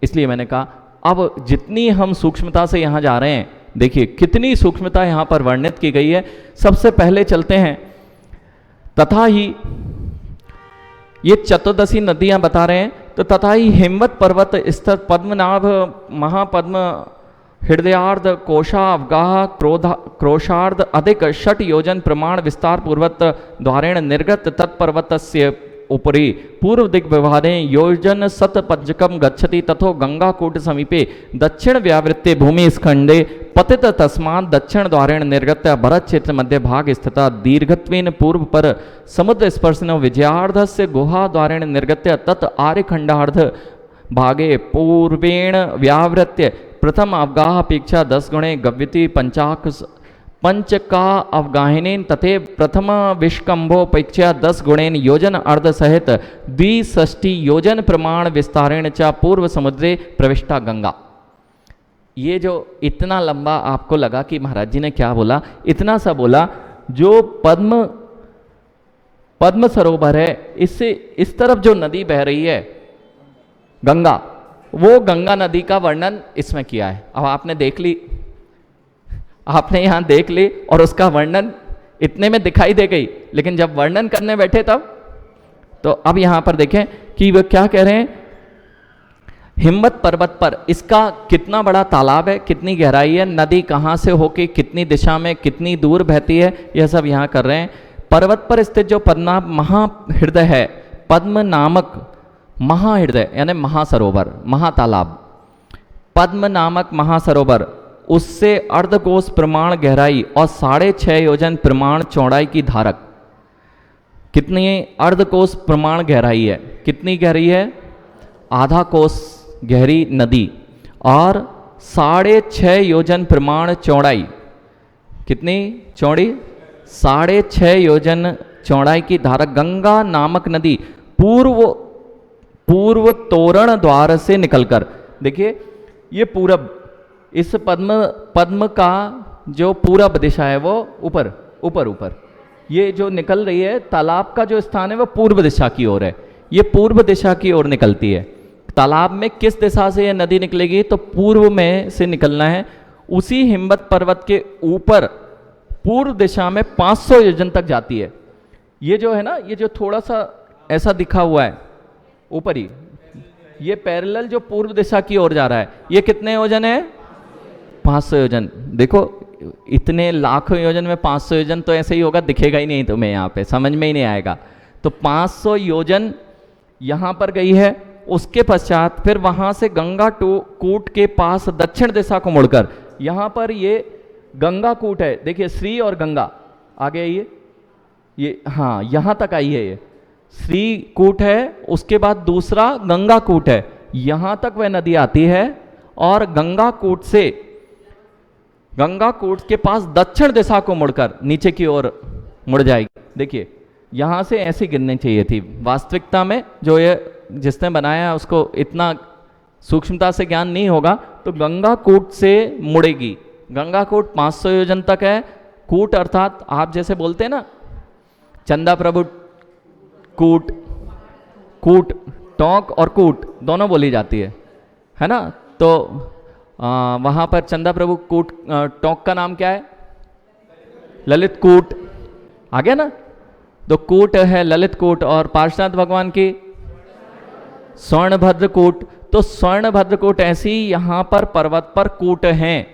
इसलिए मैंने कहा अब जितनी हम सूक्ष्मता से यहां जा रहे हैं, देखिए कितनी सूक्ष्मता यहां पर वर्णित की गई है। सबसे पहले चलते हैं, तथा ही ये चतुर्दशी नदियां बता रहे हैं, तो तथा ही हिमवत पर्वत स्तर पद्मनाभ महापद्म हृदयार्ध कोशावगाह क्रोशार्ध अधिक षट योजन प्रमाण विस्तार पूर्वत द्वारेण निर्गत तत्पर्वतस्य उपरि पूर्व दिग् व्यवहारे योजन सत पंचकम गच्छति तथो गंगाकूट समीपे दक्षिण व्यावृत्ते भूमि स्खंडे पतित तस्मात् दक्षिण द्वारेण निर्गत्य भरत क्षेत्र मध्य भाग स्थिता दीर्घत्वेन पूर्व पर समुद्र स्पर्शिनो विजयार्धस्य गुहा द्वारेण निर्गत्य तत् आर्यखंडार्ध भागे पूर्वेण व्यावृत्य प्रथम अवगाह अपेक्षा 10 गुणे गव्यति पंचका अवगाहिनेन तथे प्रथम विष्कंभोपेक्षा 10 गुणेन योजन अर्ध सहित 260 योजन प्रमाण विस्तारेण च पूर्व समुद्रे प्रविष्टा गंगा। ये जो इतना लंबा आपको लगा कि महाराज जी ने क्या बोला, इतना सा बोला, जो पद्म सरोवर है, इससे इस तरफ जो नदी बह रही है गंगा, वो गंगा नदी का वर्णन इसमें किया है। अब आपने देख ली, आपने यहां देख ली और उसका वर्णन इतने में दिखाई दे गई, लेकिन जब वर्णन करने बैठे तब, तो अब यहां पर देखें कि वह क्या कह रहे हैं, हिमवत पर्वत पर इसका कितना बड़ा तालाब है, कितनी गहराई है, नदी कहां से होके कितनी दिशा में कितनी दूर बहती है, यह सब यहां कर रहे हैं। पर्वत पर स्थित जो पद्मनाभ महाहृदय है, पद्म नामक महाहृदय यानी महासरोवर, महातालाब, पद्म नामक महासरोवर, उससे अर्धकोश प्रमाण गहराई और 6.5 योजन प्रमाण चौड़ाई की धारक। कितनी अर्धकोश प्रमाण गहराई है, कितनी गहरी है, आधा कोस गहरी नदी, और 6.5 योजन प्रमाण चौड़ाई, कितनी चौड़ी, 6.5 योजन चौड़ाई की धारक गंगा नामक नदी पूर्व तोरण द्वार से निकलकर, देखिए ये पूरब, इस पद्म का जो पूरब दिशा है वो ऊपर ऊपर ऊपर, ये जो निकल रही है तालाब का जो स्थान है वो पूर्व दिशा की ओर है, ये पूर्व दिशा की ओर निकलती है। तालाब में किस दिशा से ये नदी निकलेगी, तो पूर्व में से निकलना है। उसी हिमवत पर्वत के ऊपर पूर्व दिशा में 500 योजन तक जाती है। ये जो है ना, ये जो थोड़ा सा ऐसा दिखा हुआ है ऊपर ही, ये पैरेलल जो पूर्व दिशा की ओर जा रहा है, ये कितने योजन है, 500 योजन। देखो इतने लाखों योजन में 500 योजन तो ऐसे ही होगा, दिखेगा ही नहीं तुम्हें, यहाँ पे समझ में ही नहीं आएगा। तो 500 योजन यहाँ पर गई है। उसके पश्चात फिर वहाँ से गंगा कूट के पास दक्षिण दिशा को मुड़कर, यहाँ पर ये गंगा कूट है, देखिए श्री और गंगा आगे आइए, ये हाँ यहाँ तक आई है, ये श्री कूट है, उसके बाद दूसरा गंगा कूट है, यहाँ तक वह नदी आती है और गंगा कूट से, गंगा कूट के पास दक्षिण दिशा को मुड़कर नीचे की ओर मुड़ जाएगी। देखिए यहाँ से ऐसी गिरनी चाहिए थी, वास्तविकता में जो ये जिसने बनाया उसको इतना सूक्ष्मता से ज्ञान नहीं होगा, तो गंगा कूट से मुड़ेगी। गंगा कूट 500 योजन तक है। कूट अर्थात आप जैसे बोलते हैं ना, चंदा प्रभु कूट, कूट टोंक और कूट दोनों बोली जाती है ना। तो वहाँ पर चंदा प्रभु कूट टोंक का नाम क्या है, ललित कूट, आ गया ना। तो कूट है ललित कूट, और पार्श्वनाथ भगवान की स्वर्णभद्र कूट। तो स्वर्णभद्र कूट ऐसी यहाँ पर पर्वत पर कूट हैं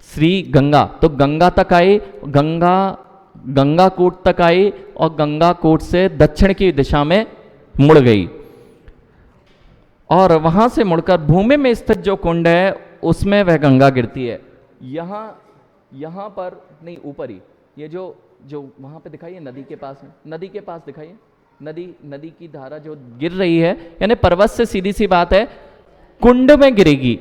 श्री गंगा। तो गंगा तक आई, गंगा कूट तक आई और गंगा कूट से दक्षिण की दिशा में मुड़ गई, और वहां से मुड़कर भूमि में स्थित जो कुंड है उसमें वह गंगा गिरती है। यहाँ पर नहीं, ऊपर ही ये जो वहां पे दिखाइए नदी के पास में, नदी के पास दिखाइए, नदी की धारा जो गिर रही है, यानी पर्वत से सीधी सी बात है कुंड में गिरेगी।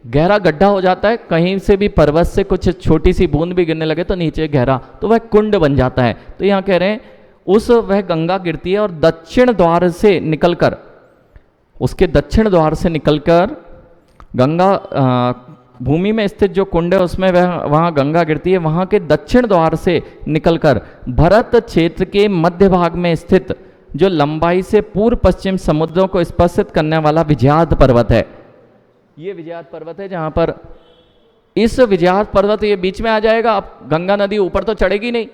गहरा गड्ढा हो जाता है, कहीं से भी पर्वत से कुछ छोटी सी बूंद भी गिरने लगे तो नीचे गहरा, तो वह कुंड बन जाता है। तो यहाँ कह रहे हैं वह गंगा गिरती है और दक्षिण द्वार से निकलकर, उसके दक्षिण द्वार से निकलकर गंगा भूमि में स्थित जो कुंड है उसमें वह वहाँ गंगा गिरती है। वहाँ के दक्षिण द्वार से निकलकर भरत क्षेत्र के मध्य भाग में स्थित जो लंबाई से पूर्व पश्चिम समुद्रों को स्पर्शित करने वाला विजयाद पर्वत है। ये विजयाद पर्वत है जहाँ पर इस विजयाद पर्वत ये बीच में आ जाएगा। अब गंगा नदी ऊपर तो चढ़ेगी नहीं,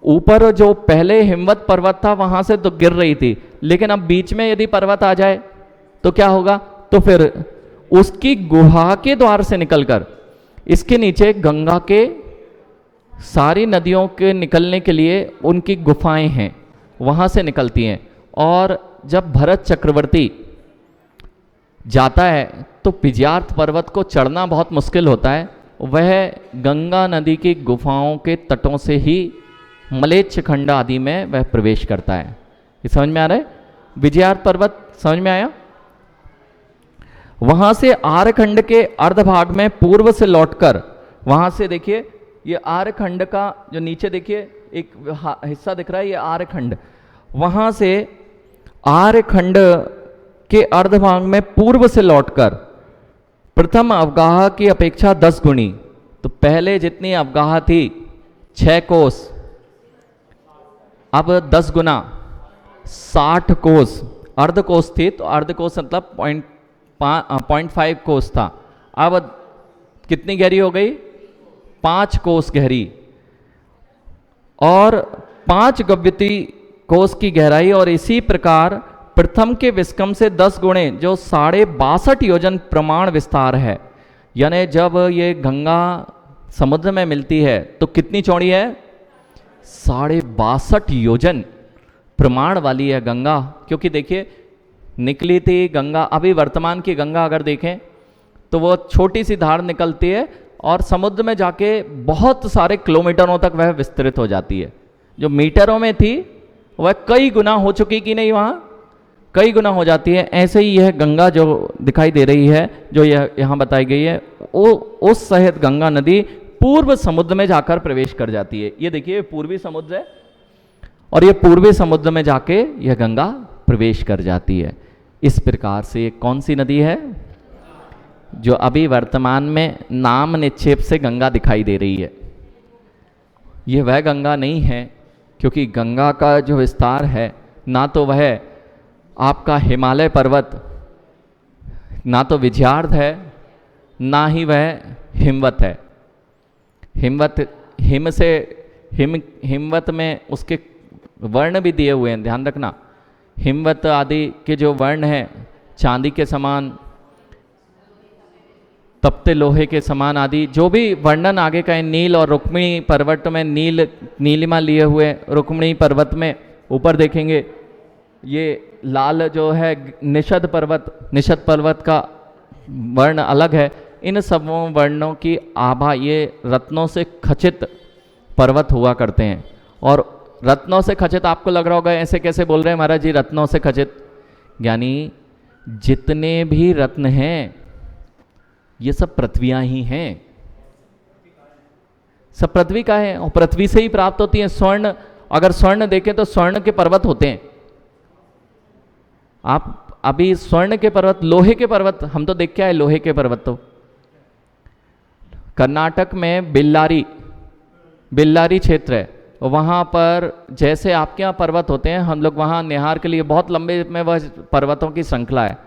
ऊपर जो पहले हिमवत पर्वत था वहां से तो गिर रही थी, लेकिन अब बीच में यदि पर्वत आ जाए तो क्या होगा, तो फिर उसकी गुहा के द्वार से निकलकर इसके नीचे गंगा के सारी नदियों के निकलने के लिए उनकी गुफाएं हैं, वहां से निकलती हैं। और जब भरत चक्रवर्ती जाता है तो विजयार्थ पर्वत को चढ़ना बहुत मुश्किल होता है। वह गंगा नदी की गुफाओं के तटों से ही मलेच्छ खंड आदि में वह प्रवेश करता है। ये समझ में आ रहा है? विजयार्थ पर्वत समझ में आया? वहां से आर्यखंड के अर्धभाग में पूर्व से लौटकर, वहां से देखिए ये आर्यखंड का जो नीचे देखिए एक हिस्सा दिख रहा है, ये आर्यखंड, वहां से आर्यखंड के अर्धभाग में पूर्व से लौटकर प्रथम अवगाह की अपेक्षा 10 गुणी, तो पहले जितनी अवगाह थी 6 कोस, अब 10 गुना 60 कोस, अर्ध कोस थी तो अर्ध कोस मतलब 0.5 कोस था, अब कितनी गहरी हो गई, 5 कोस गहरी और 5 गव्यती कोस की गहराई। और इसी प्रकार प्रथम के विस्कम से 10 गुणे जो 62.5 योजन प्रमाण विस्तार है। यानी जब ये गंगा समुद्र में मिलती है तो कितनी चौड़ी है, 62.5 योजन प्रमाण वाली है गंगा। क्योंकि देखिए निकली थी गंगा, अभी वर्तमान की गंगा अगर देखें तो वो छोटी सी धार निकलती है और समुद्र में जाके बहुत सारे किलोमीटरों तक वह विस्तृत हो जाती है। जो मीटरों में थी वह कई गुना हो चुकी कि नहीं, वहाँ कई गुना हो जाती है। ऐसे ही यह गंगा जो दिखाई दे रही है, जो यह यहाँ बताई गई है, वो उस सहित गंगा नदी पूर्व समुद्र में जाकर प्रवेश कर जाती है। ये देखिए पूर्वी समुद्र है और ये पूर्वी समुद्र में जाके यह गंगा प्रवेश कर जाती है। इस प्रकार से ये कौन सी नदी है जो अभी वर्तमान में नाम निक्षेप से गंगा दिखाई दे रही है। यह वह गंगा नहीं है, क्योंकि गंगा का जो विस्तार है ना तो वह आपका हिमालय पर्वत, ना तो विजयार्थ है, ना ही वह हिमवत है। हिमवत में उसके वर्ण भी दिए हुए हैं, ध्यान रखना। हिमवत आदि के जो वर्ण हैं चांदी के समान, तपते लोहे के समान आदि जो भी वर्णन आगे का है। नील और रुक्मिणी पर्वत में नीलिमा लिए हुए रुक्मिणी पर्वत में ऊपर देखेंगे ये लाल जो है निषद पर्वत का वर्ण अलग है। इन सब वर्णों की आभा ये रत्नों से खचित पर्वत हुआ करते हैं। और रत्नों से खचित, आपको लग रहा होगा ऐसे कैसे बोल रहे हैं महाराज जी रत्नों से खचित, यानी जितने भी रत्न हैं ये सब पृथ्वियां ही हैं, सब पृथ्वी का है और पृथ्वी से ही प्राप्त होती है। स्वर्ण, अगर स्वर्ण देखें तो स्वर्ण के पर्वत होते हैं। आप अभी स्वर्ण के पर्वत, लोहे के पर्वत हम तो देख के आए, लोहे के पर्वत तो कर्नाटक में बिल्लारी क्षेत्र है, वहाँ पर जैसे आपके यहाँ पर्वत होते हैं, हम लोग वहाँ निहार के लिए बहुत लंबे में वह पर्वतों की श्रृंखला है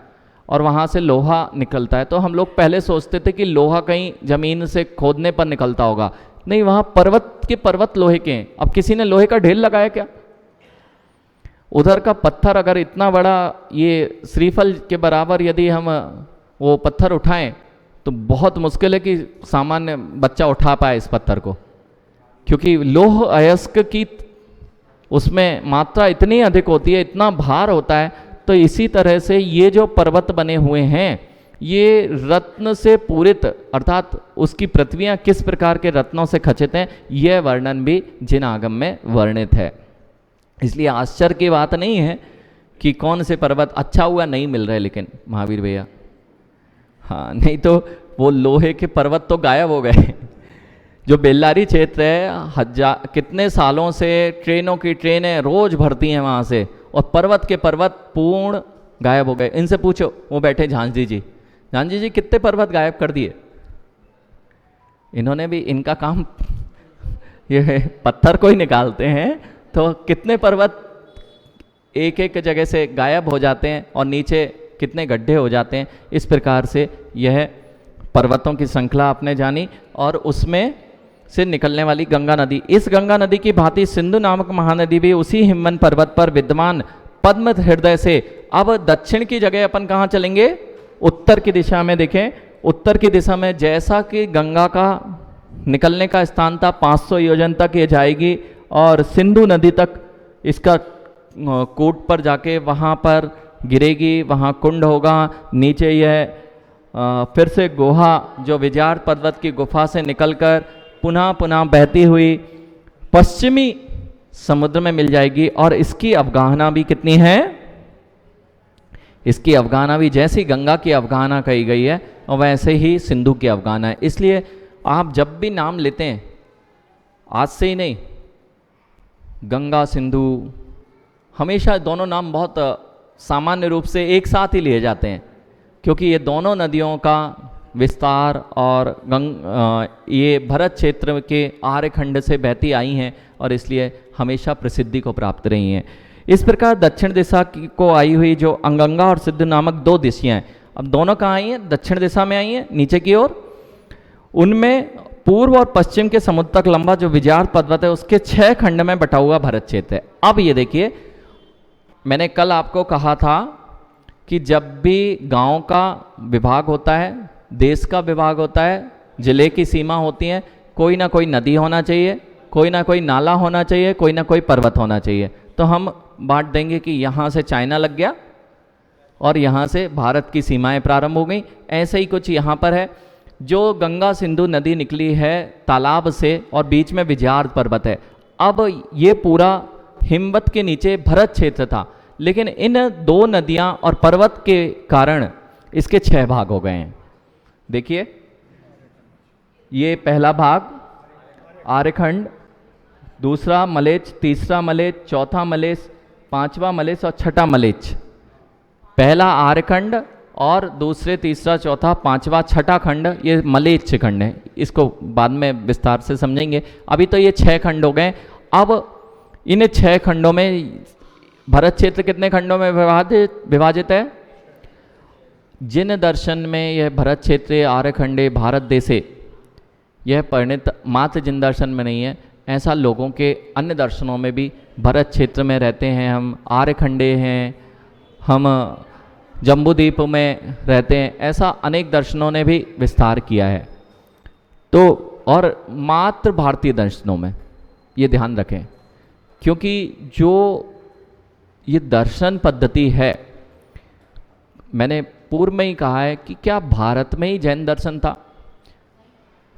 और वहाँ से लोहा निकलता है। तो हम लोग पहले सोचते थे कि लोहा कहीं जमीन से खोदने पर निकलता होगा, नहीं, वहाँ पर्वत लोहे के हैं। अब किसी ने लोहे का ढेर लगाया क्या? उधर का पत्थर अगर इतना बड़ा ये श्रीफल के बराबर यदि हम वो पत्थर उठाएं तो बहुत मुश्किल है कि सामान्य बच्चा उठा पाए इस पत्थर को, क्योंकि लौह अयस्क की उसमें मात्रा इतनी अधिक होती है, इतना भार होता है। तो इसी तरह से ये जो पर्वत बने हुए हैं ये रत्न से पूरित, अर्थात उसकी पृथ्वियां किस प्रकार के रत्नों से खचित हैं, यह वर्णन भी जिन आगम में वर्णित है। इसलिए आश्चर्य की बात नहीं है कि कौन से पर्वत, अच्छा हुआ नहीं मिल रहे लेकिन महावीर भैया, हाँ, नहीं तो वो लोहे के पर्वत तो गायब हो गए। जो बेल्लारी क्षेत्र है, कितने सालों से ट्रेनों की ट्रेनें रोज भरती हैं वहाँ से, और पर्वत के पर्वत पूर्ण गायब हो गए। इनसे पूछो, वो बैठे झांसी जी, जानजी जी कितने पर्वत गायब कर दिए इन्होंने भी। इनका काम ये पत्थर को ही निकालते हैं तो कितने पर्वत एक एक जगह से गायब हो जाते हैं और नीचे कितने गड्ढे हो जाते हैं। इस प्रकार से यह पर्वतों की श्रृंखला आपने जानी और उसमें से निकलने वाली गंगा नदी। इस गंगा नदी की भांति सिंधु नामक महानदी भी उसी हिमवन पर्वत पर विद्यमान पद्म हृदय से। अब दक्षिण की जगह अपन कहाँ चलेंगे, उत्तर की दिशा में। देखें उत्तर की दिशा में जैसा कि गंगा का निकलने का स्थान था 500 योजन तक ये जाएगी और सिंधु नदी तक इसका कूट पर जाके वहाँ पर गिरेगी, वहाँ कुंड होगा। नीचे यह फिर से गुहा जो विजयार पर्वत की गुफा से निकलकर पुनः पुनः बहती हुई पश्चिमी समुद्र में मिल जाएगी। और इसकी अवगाहना भी कितनी है, इसकी अवगाहना भी जैसी गंगा की अवगाहना कही गई है और वैसे ही सिंधु की अवगाहना है। इसलिए आप जब भी नाम लेते हैं, आज से ही नहीं, गंगा सिंधु, हमेशा दोनों नाम बहुत सामान्य रूप से एक साथ ही लिए जाते हैं क्योंकि ये दोनों नदियों का विस्तार और ये भरत क्षेत्र के आर्यखंड से बहती आई हैं और इसलिए हमेशा प्रसिद्धि को प्राप्त रही हैं। इस प्रकार दक्षिण दिशा को आई हुई जो अंगंगा और सिंधु नामक दो दिशाएं हैं, अब दोनों कहाँ आई हैं, दक्षिण दिशा में आई हैं नीचे की ओर। उनमें पूर्व और पश्चिम के समुद्र तक लंबा जो विजयार पर्वत है उसके 6 खंड में बटा हुआ भरत क्षेत्र है। अब ये देखिए, मैंने कल आपको कहा था कि जब भी गांव का विभाग होता है, देश का विभाग होता है, जिले की सीमा होती है, कोई ना कोई नदी होना चाहिए, कोई ना कोई नाला होना चाहिए, कोई ना कोई पर्वत होना चाहिए। तो हम बांट देंगे कि यहाँ से चाइना लग गया और यहाँ से भारत की सीमाएं प्रारंभ हो गई। ऐसे ही कुछ यहाँ पर है, जो गंगा सिंधु नदी निकली है तालाब से और बीच में विजयार पर्वत है। अब ये पूरा हिमवत के नीचे भरत क्षेत्र था, लेकिन इन दो नदियाँ और पर्वत के कारण इसके 6 भाग हो गए हैं। देखिए, ये पहला भाग आर्यखंड, दूसरा मलेच, तीसरा मलेच, चौथा मलेच, पांचवा मलेच और छठा मलेच। पहला आर्यखंड और दूसरे, तीसरा, चौथा, पांचवा, छठा खंड ये मलेच खंड है। इसको बाद में विस्तार से समझेंगे। अभी तो ये 6 खंड हो गए। अब इन 6 खंडों में भरत क्षेत्र कितने खंडों में विभाजित है? जिन दर्शन में यह भरत क्षेत्र आर्यखंडे भारत देशे यह परिणित मात्र जिन दर्शन में नहीं है, ऐसा लोगों के अन्य दर्शनों में भी भरत क्षेत्र में रहते हैं। हम आर्यखंडे हैं, हम जम्बूद्वीप में रहते हैं, ऐसा अनेक दर्शनों ने भी विस्तार किया है। तो और मात्र भारतीय दर्शनों में ये ध्यान रखें, क्योंकि जो ये दर्शन पद्धति है, मैंने पूर्व में ही कहा है कि क्या भारत में ही जैन दर्शन था?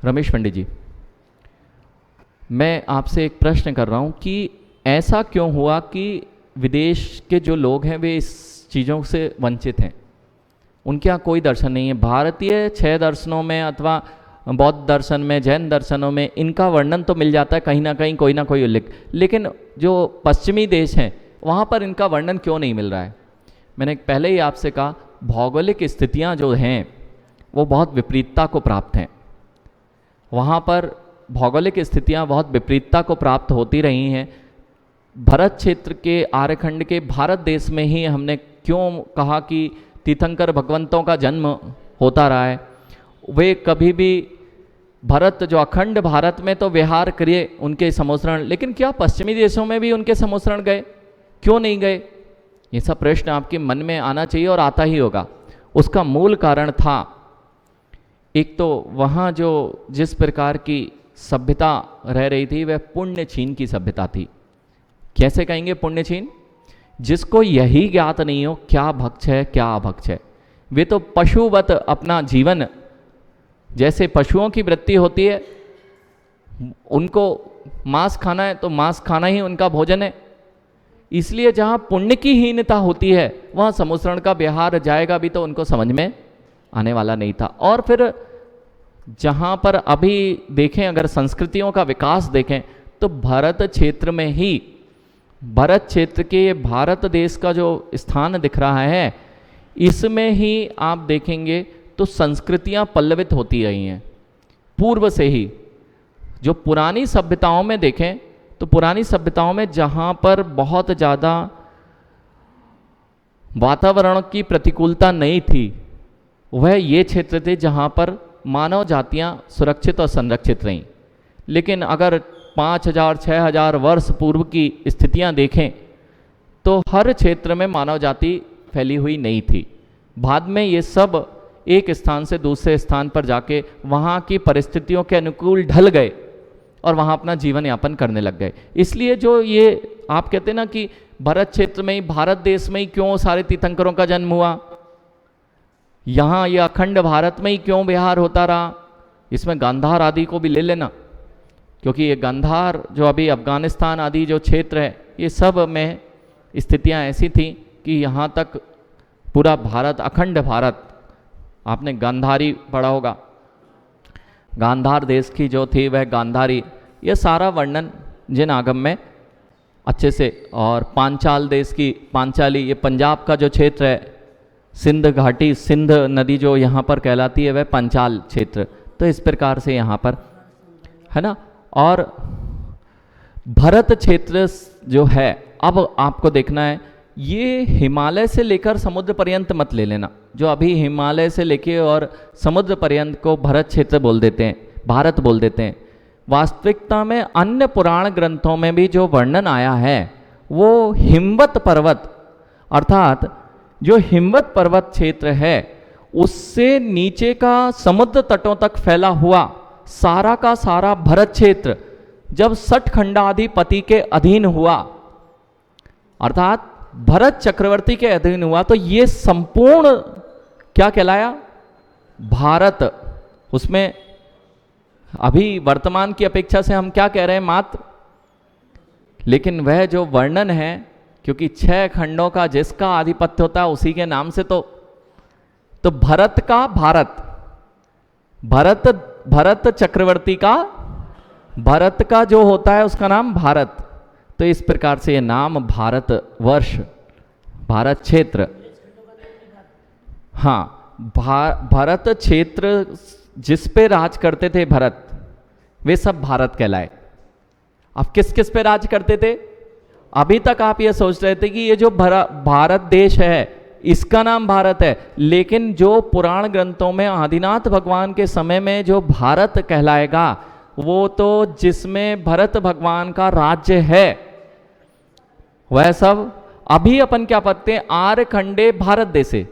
रमेश पंडित जी, मैं आपसे एक प्रश्न कर रहा हूँ कि ऐसा क्यों हुआ कि विदेश के जो लोग हैं वे इस चीज़ों से वंचित हैं, उनके यहाँ कोई दर्शन नहीं है? भारतीय 6 दर्शनों में अथवा बौद्ध दर्शन में, जैन दर्शनों में इनका वर्णन तो मिल जाता है कहीं ना कहीं, कोई ना कोई उल्लेख, लेकिन जो पश्चिमी देश हैं वहाँ पर इनका वर्णन क्यों नहीं मिल रहा है? मैंने पहले ही आपसे कहा, भौगोलिक स्थितियाँ जो हैं वो बहुत विपरीतता को प्राप्त हैं। वहाँ पर भौगोलिक स्थितियाँ बहुत विपरीतता को प्राप्त होती रही हैं। भरत क्षेत्र के आर्यखंड के भारत देश में ही हमने क्यों कहा कि तीर्थंकर भगवंतों का जन्म होता रहा है? वे कभी भी भरत जो अखंड भारत में तो विहार करिए उनके समुद्रण, लेकिन क्या पश्चिमी देशों में भी उनके समुद्रण गए? क्यों नहीं गए? ये सब प्रश्न आपके मन में आना चाहिए और आता ही होगा। उसका मूल कारण था, एक तो वहाँ जो जिस प्रकार की सभ्यता रह रही थी वह पुण्यछीन की सभ्यता थी। कैसे कहेंगे पुण्यछीन? जिसको यही ज्ञात नहीं हो क्या भक्ष है क्या अभक्ष है। वे तो पशुवत अपना जीवन, जैसे पशुओं की वृत्ति होती है, उनको मांस खाना है तो मांस खाना ही उनका भोजन है। इसलिए जहाँ पुण्य की हीनता होती है वहाँ समुद्रण का विहार जाएगा भी तो उनको समझ में आने वाला नहीं था। और फिर जहाँ पर अभी देखें, अगर संस्कृतियों का विकास देखें तो भरत क्षेत्र में ही, भरत क्षेत्र के भारत देश का जो स्थान दिख रहा है, इसमें ही आप देखेंगे तो तो संस्कृतियां पल्लवित होती रही हैं पूर्व से ही। जो पुरानी सभ्यताओं में देखें तो पुरानी सभ्यताओं में जहाँ पर बहुत ज़्यादा वातावरण की प्रतिकूलता नहीं थी, वह ये क्षेत्र थे जहाँ पर मानव जातियाँ सुरक्षित और संरक्षित रहीं। लेकिन अगर 5000 6000 वर्ष पूर्व की स्थितियाँ देखें तो हर क्षेत्र में मानव जाति फैली हुई नहीं थी। बाद में ये सब एक स्थान से दूसरे स्थान पर जाके वहाँ की परिस्थितियों के अनुकूल ढल गए और वहाँ अपना जीवन यापन करने लग गए। इसलिए जो ये आप कहते हैं ना कि भारत क्षेत्र में ही, भारत देश में ही क्यों सारे तीर्थंकरों का जन्म हुआ, यहाँ ये अखंड भारत में ही क्यों विहार होता रहा, इसमें गांधार आदि को भी ले लेना, क्योंकि ये गांधार जो अभी अफगानिस्तान आदि जो क्षेत्र है, ये सब में स्थितियाँ ऐसी थी कि यहाँ तक पूरा भारत, अखंड भारत, आपने गांधारी पढ़ा होगा, गांधार देश की जो थी वह गांधारी, ये सारा वर्णन जिन आगम में अच्छे से। और पांचाल देश की पांचाली, ये पंजाब का जो क्षेत्र है, सिंध घाटी, सिंध नदी जो यहाँ पर कहलाती है वह पंचाल क्षेत्र। तो इस प्रकार से यहाँ पर है ना। और भरत क्षेत्र जो है, अब आपको देखना है, ये हिमालय से लेकर समुद्र पर्यंत मत ले लेना। जो अभी हिमालय से लेके और समुद्र पर्यंत को भरत क्षेत्र बोल देते हैं, भारत बोल देते हैं। वास्तविकता में अन्य पुराण ग्रंथों में भी जो वर्णन आया है वो हिमवत पर्वत, अर्थात जो हिमवत पर्वत क्षेत्र है उससे नीचे का समुद्र तटों तक फैला हुआ सारा का सारा भरत क्षेत्र जब सठखंडाधिपति के अधीन हुआ, अर्थात भरत चक्रवर्ती के अधीन हुआ, तो ये संपूर्ण क्या कहलाया, भारत। उसमें अभी वर्तमान की अपेक्षा से हम क्या कह रहे हैं, मात्र, लेकिन वह जो वर्णन है, क्योंकि 6 खंडों का जिसका आधिपत्य होता है उसी के नाम से, तो भरत का भारत, भरत चक्रवर्ती का, भरत का जो होता है उसका नाम भारत। तो इस प्रकार से ये नाम भारत वर्ष, भारत क्षेत्र, हाँ, भारत क्षेत्र जिस पे राज करते थे भरत, वे सब भारत कहलाए। अब किस किस पे राज करते थे, अभी तक आप ये सोच रहे थे कि ये जो भारत देश है इसका नाम भारत है, लेकिन जो पुराण ग्रंथों में आदिनाथ भगवान के समय में जो भारत कहलाएगा वो तो जिसमें भरत भगवान का राज्य है, वह सब अभी अपन क्या पढ़ते हैं, आर्य खंडे भारत देशे।